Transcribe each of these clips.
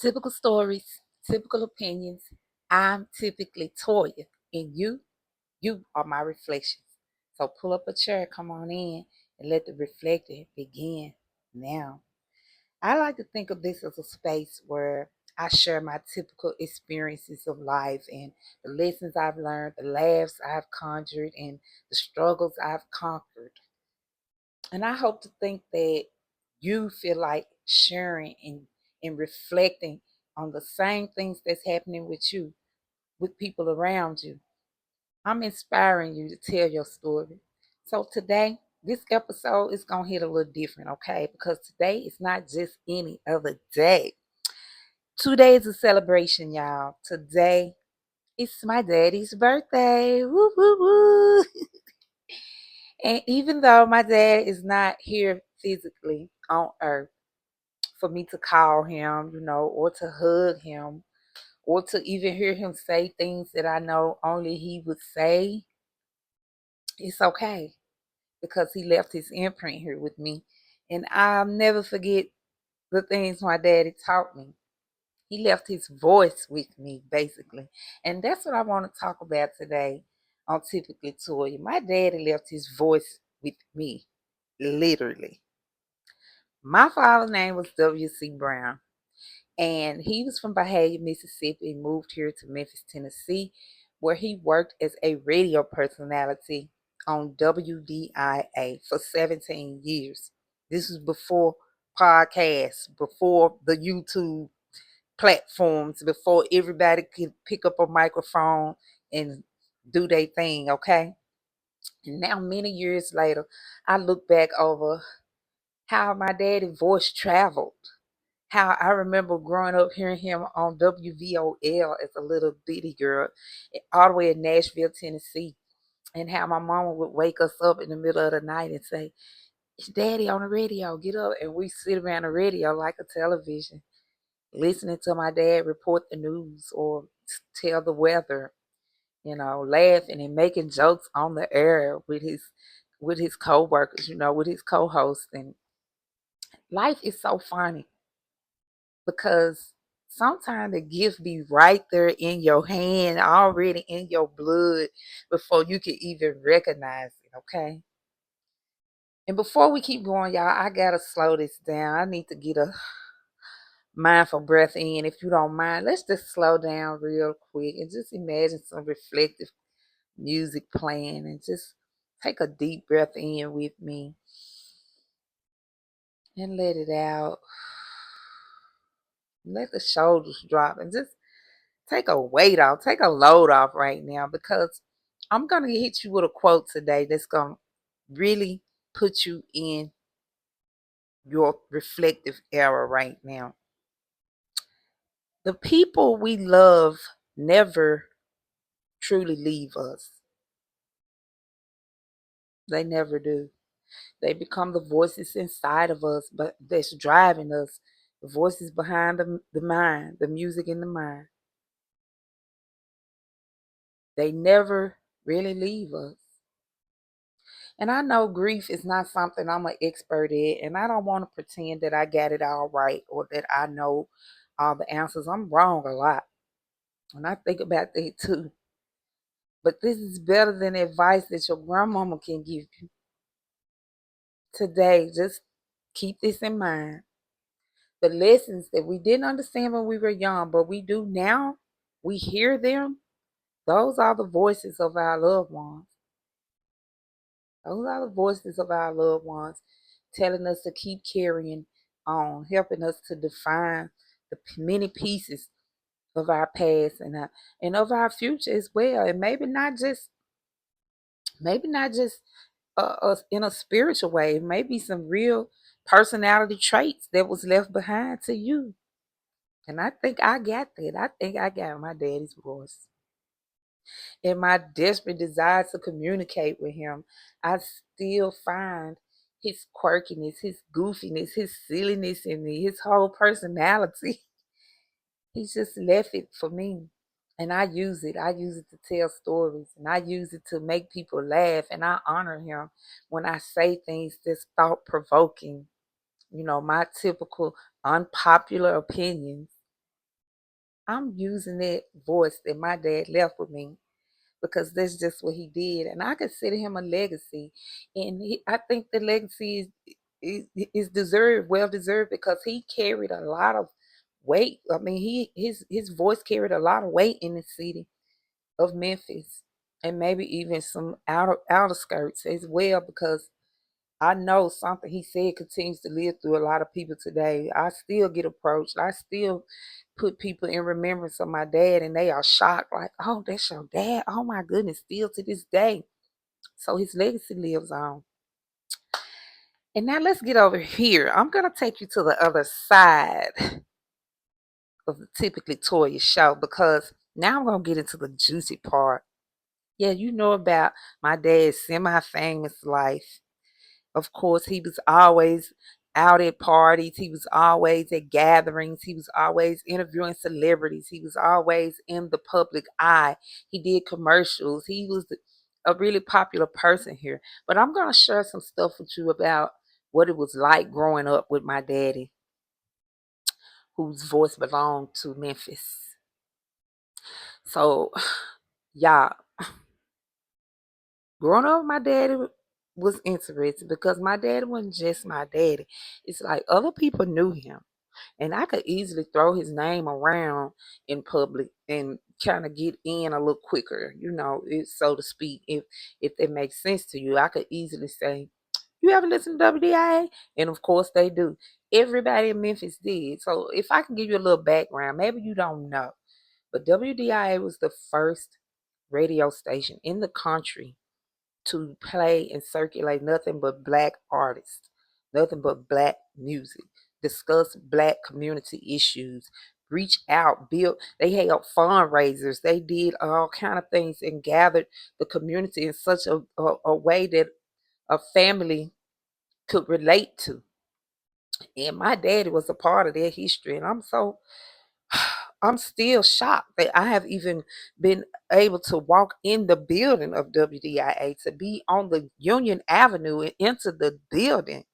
Typical stories, typical opinions. I'm typically Toya, and you are my reflections. So pull up a chair, come on in, and let the reflector begin now. I like to think of this as a space where I share my typical experiences of life and the lessons I've learned, the laughs I've conjured, and the struggles I've conquered. And I hope to think that you feel like sharing and reflecting on the same things that's happening with you, with people around you. I'm inspiring you to tell your story. So today, this episode is going to hit a little different, okay? Because today is not just any other day. Today is a celebration, y'all. Today it's my daddy's birthday. Woo, woo, woo. And even though my dad is not here physically on earth for me to call him, or to hug him, or to even hear him say things that I know only he would say, it's okay because he left his imprint here with me. And I'll never forget the things my daddy taught me. He left his voice with me, basically. And that's what I want to talk about today on Typically Toya. My daddy left his voice with me, literally. My father's name was W.C. Brown, and he was from Bahia, Mississippi, and moved here to Memphis, Tennessee, where he worked as a radio personality on WDIA for 17 years. This was before podcasts, before the YouTube platforms, before everybody could pick up a microphone and do their thing, okay? And now, many years later, I look back over how my daddy's voice traveled, how I remember growing up hearing him on WVOL as a little bitty girl, all the way in Nashville, Tennessee, and how my mama would wake us up in the middle of the night and say, "It's Daddy on the radio, get up." And we sit around the radio like a television, listening to my dad report the news or tell the weather, laughing and making jokes on the air with his co-workers, with his co-hosts. And life is so funny because sometimes the gift be right there in your hand, already in your blood, before you can even recognize it, okay? And before we keep going, y'all, I gotta slow this down. I need to get a mindful breath in. If you don't mind, let's just slow down real quick and just imagine some reflective music playing and just take a deep breath in with me and let it out. Let the shoulders drop and just take a weight off, take a load off right now, because I'm going to hit you with a quote today that's going to really put you in your reflective era right now. The people we love never truly leave us. They never do. They become the voices inside of us, but that's driving us. The voices behind the mind, the music in the mind. They never really leave us. And I know grief is not something I'm an expert in, and I don't want to pretend that I got it all right or that I know all the answers. I'm wrong a lot. And I think about that too. But this is better than advice that your grandmama can give you. Today, just keep this in mind. The lessons that we didn't understand when we were young, but we do now, we hear them. Those are the voices of our loved ones. Those are the voices of our loved ones telling us to keep carrying on, helping us to define the many pieces of our past and of our future as well. And maybe not just in a spiritual way. Maybe some real personality traits that was left behind to you. And I think I got that. I think I got my daddy's voice. In my desperate desire to communicate with him, I still find his quirkiness, his goofiness, his silliness in me, his whole personality. He's just left it for me. And I use it. I use it to tell stories, and I use it to make people laugh. And I honor him when I say things that's thought provoking, my typical unpopular opinions. I'm using that voice that my dad left with me because that's just what he did, and I consider him a legacy. And I think the legacy is deserved, well deserved, because he carried a lot of weight. I mean, his voice carried a lot of weight in the city of Memphis, and maybe even some outer skirts as well, because I know something he said continues to live through a lot of people today. I still get approached. I still put people in remembrance of my dad, and they are shocked, like, oh, that's your dad. Oh my goodness, still to this day. So his legacy lives on. And now let's get over here. I'm gonna take you to the other side of the Typically Toya show, because now I'm gonna get into the juicy part. Yeah, you know about my dad's semi-famous life. Of course, he was always out at parties. He was always at gatherings. He was always interviewing celebrities. He was always in the public eye. He did commercials. He was a really popular person here. But I'm going to share some stuff with you about what it was like growing up with my daddy, whose voice belonged to Memphis. So, yeah, growing up with my daddy was interesting, because my daddy wasn't just my daddy. It's like other people knew him, and I could easily throw his name around in public and kind of get in a little quicker, so to speak. If it makes sense to you, I could easily say, "You ever listen to WDIA?" And of course they do. Everybody in Memphis did. So if I can give you a little background, maybe you don't know, but WDIA was the first radio station in the country to play and circulate nothing but black artists, nothing but black music, discuss black community issues, reach out, build. They held fundraisers. They did all kind of things and gathered the community in such a way that a family could relate to. And my daddy was a part of their history. And I'm still shocked that I have even been able to walk in the building of WDIA, to be on the Union Avenue and enter the building,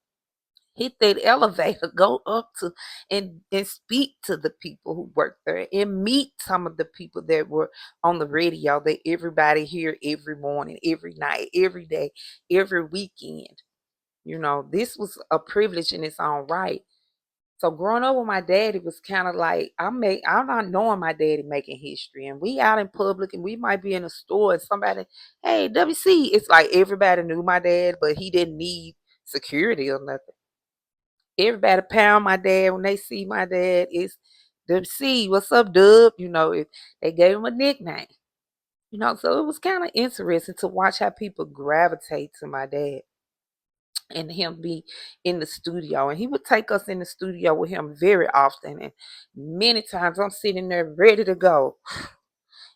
hit that elevator, go up to and speak to the people who work there, and meet some of the people that were on the radio that everybody hear every morning, every night, every day, every weekend. This was a privilege in its own right. So growing up with my daddy was kind of like, I'm not knowing my daddy making history, and we out in public, and we might be in a store and somebody, hey, WC, it's like everybody knew my dad, but he didn't need security or nothing. Everybody pound my dad when they see my dad. It's WC, what's up, Dub? If they gave him a nickname. So it was kind of interesting to watch how people gravitate to my dad and him be in the studio. And he would take us in the studio with him very often. And many times I'm sitting there ready to go.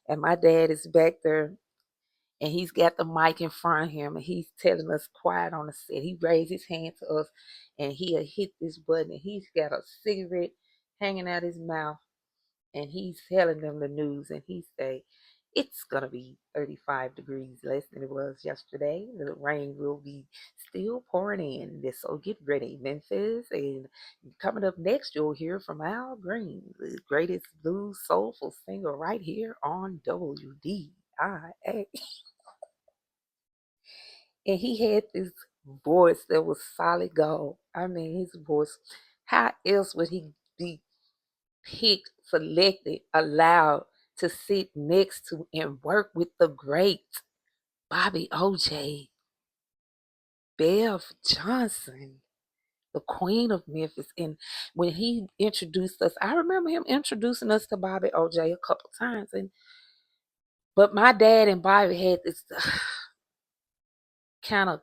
And my dad is back there, and he's got the mic in front of him, and he's telling us quiet on the set. He raised his hand to us, and he'll hit this button, and he's got a cigarette hanging out his mouth, and he's telling them the news, and he say, it's gonna be 35 degrees less than it was yesterday. The rain will be still pouring in. So get ready, Memphis. And coming up next, you'll hear from Al Green, the greatest blues soulful singer, right here on WDIA. And he had this voice that was solid gold. I mean, his voice. How else would he be picked, selected, allowed to sit next to and work with the great Bobby OJ, Bev Johnson, the Queen of Memphis? And when he introduced us, I remember him introducing us to Bobby OJ a couple times. But my dad and Bobby had this kind of,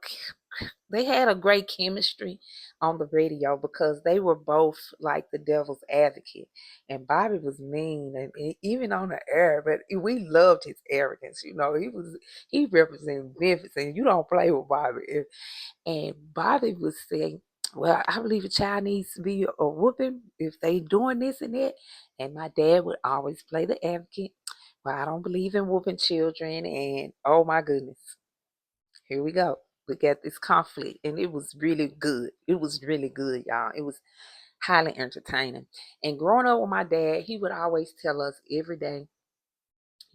they had a great chemistry on the radio, because they were both like the devil's advocate, and Bobby was mean, and even on the air, but we loved his arrogance. He represented Memphis, and you don't play with Bobby. And Bobby would say, well, I believe a child needs to be a whooping if they doing this and that. And my dad would always play the advocate. Well, I don't believe in whooping children. And oh my goodness, here we go. We got this conflict, and it was really good. It was really good, y'all. It was highly entertaining. And growing up with my dad, he would always tell us every day,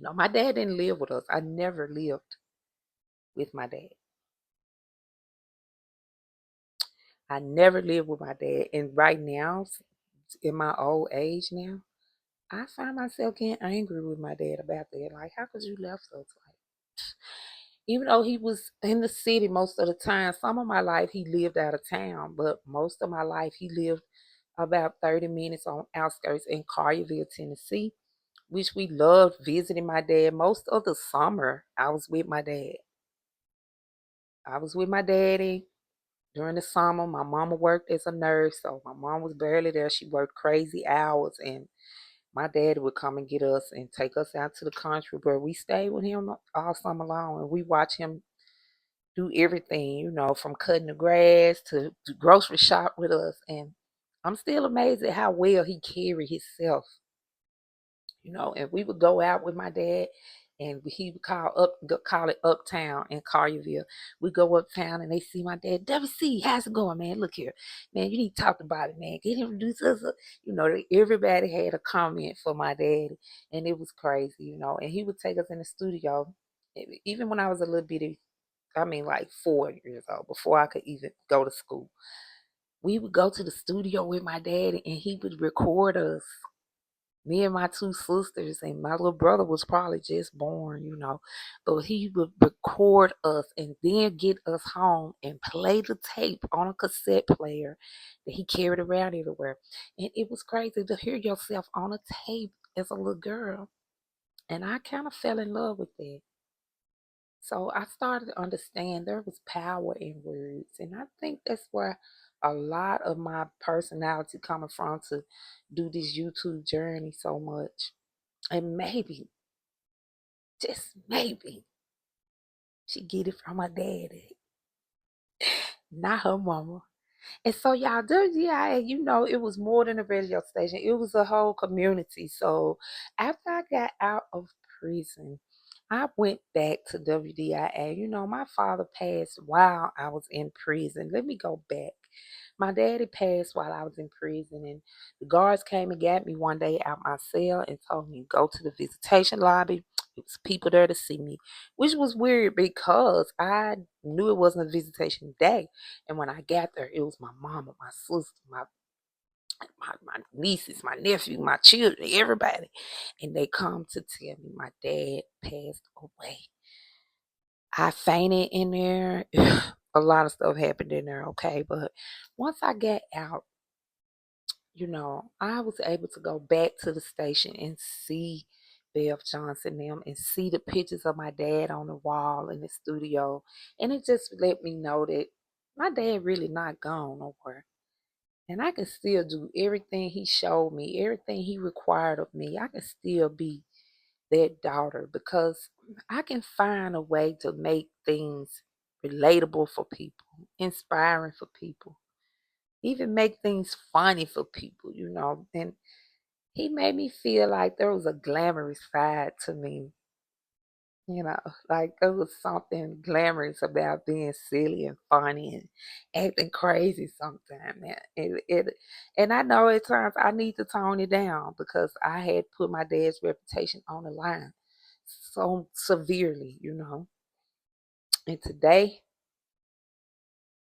my dad didn't live with us. I never lived with my dad. I never lived with my dad. And right now, in my old age now, I find myself getting angry with my dad about that. Like, how could you left us? Like, even though he was in the city most of the time, some of my life he lived out of town, but most of my life he lived about 30 minutes on outskirts in Collierville, Tennessee, which we loved visiting my dad. Most of the summer, I was with my dad. I was with my daddy during the summer. My mama worked as a nurse, so my mom was barely there. She worked crazy hours, and my dad would come and get us and take us out to the country where we stayed with him all summer long, and we watched him do everything, from cutting the grass to grocery shop with us. And I'm still amazed at how well he carried himself, and we would go out with my dad, and he would call it Uptown in Collierville. We go uptown and they see my dad. WC, how's it going, man? Look here, man. You need to talk about it, man. Get him introduce us. Everybody had a comment for my dad, and it was crazy, And he would take us in the studio, even when I was a little bitty. I mean, like 4 years old, before I could even go to school. We would go to the studio with my dad, and he would record us, me and my two sisters, and my little brother was probably just born. But he would record us and then get us home and play the tape on a cassette player that he carried around everywhere. And it was crazy to hear yourself on a tape as a little girl. And I kind of fell in love with that. So I started to understand there was power in words. And I think that's where a lot of my personality coming from to do this YouTube journey so much. And maybe, just maybe, she get it from her daddy, not her mama. And so y'all, WDIA, it was more than a radio station. It was a whole community. So after I got out of prison, I went back to WDIA. My father passed while I was in prison. Let me go back. My daddy passed while I was in prison, and the guards came and got me one day out my cell and told me to go to the visitation lobby. It was people there to see me, which was weird because I knew it wasn't a visitation day. And when I got there, it was my mama, my sister, my nieces, my nephew, my children, everybody. And they come to tell me my dad passed away. I fainted in there. A lot of stuff happened in there, okay? But once I got out, I was able to go back to the station and see Bev Johnson them and see the pictures of my dad on the wall in the studio. And it just let me know that my dad really not gone nowhere. And I can still do everything he showed me, everything he required of me. I can still be that daughter because I can find a way to make things relatable for people, inspiring for people, even make things funny for people. And he made me feel like there was a glamorous side to me, like there was something glamorous about being silly and funny and acting crazy sometimes. And I know at times I need to tone it down because I had put my dad's reputation on the line so severely. And today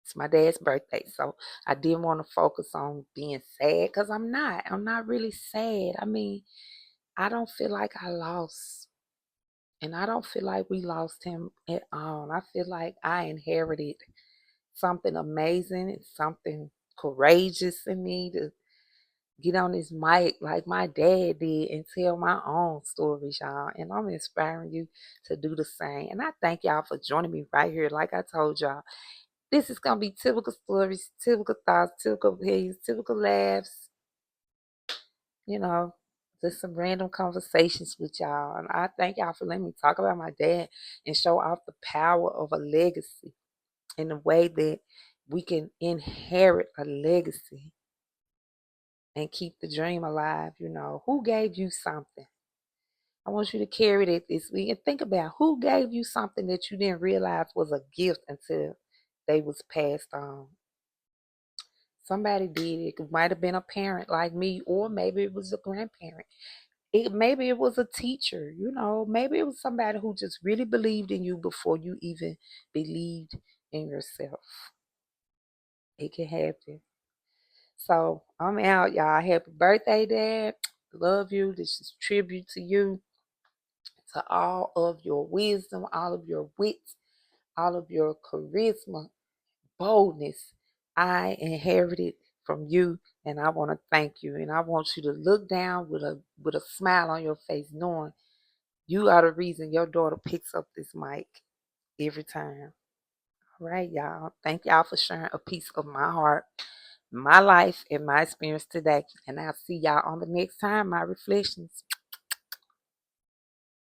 it's my dad's birthday, so I didn't want to focus on being sad because I'm not. I'm not really sad. I mean, I don't feel like I lost. And I don't feel like we lost him at all. I feel like I inherited something amazing and something courageous in me to get on this mic like my dad did and tell my own stories, y'all. And I'm inspiring you to do the same. And I thank y'all for joining me right here. Like I told y'all, this is going to be typical stories, typical thoughts, typical opinions, typical laughs, you know, just some random conversations with y'all. And I thank y'all for letting me talk about my dad and show off the power of a legacy in the way that we can inherit a legacy and keep the dream alive. Who gave you something? I want you to carry that this week and think about who gave you something that you didn't realize was a gift until they was passed on. Somebody did it. It might have been a parent like me, or maybe it was a grandparent. Maybe it was a teacher, maybe it was somebody who just really believed in you before you even believed in yourself. It can happen. So I'm out, y'all. Happy birthday, Dad. Love you. This is tribute to you, to all of your wisdom, all of your wit, all of your charisma, boldness. I inherited from you, and I want to thank you. And I want you to look down with a smile on your face, knowing you are the reason your daughter picks up this mic every time. All right, y'all. Thank y'all for sharing a piece of my heart, my life, and my experience today. And I'll see y'all on the next time, my reflections.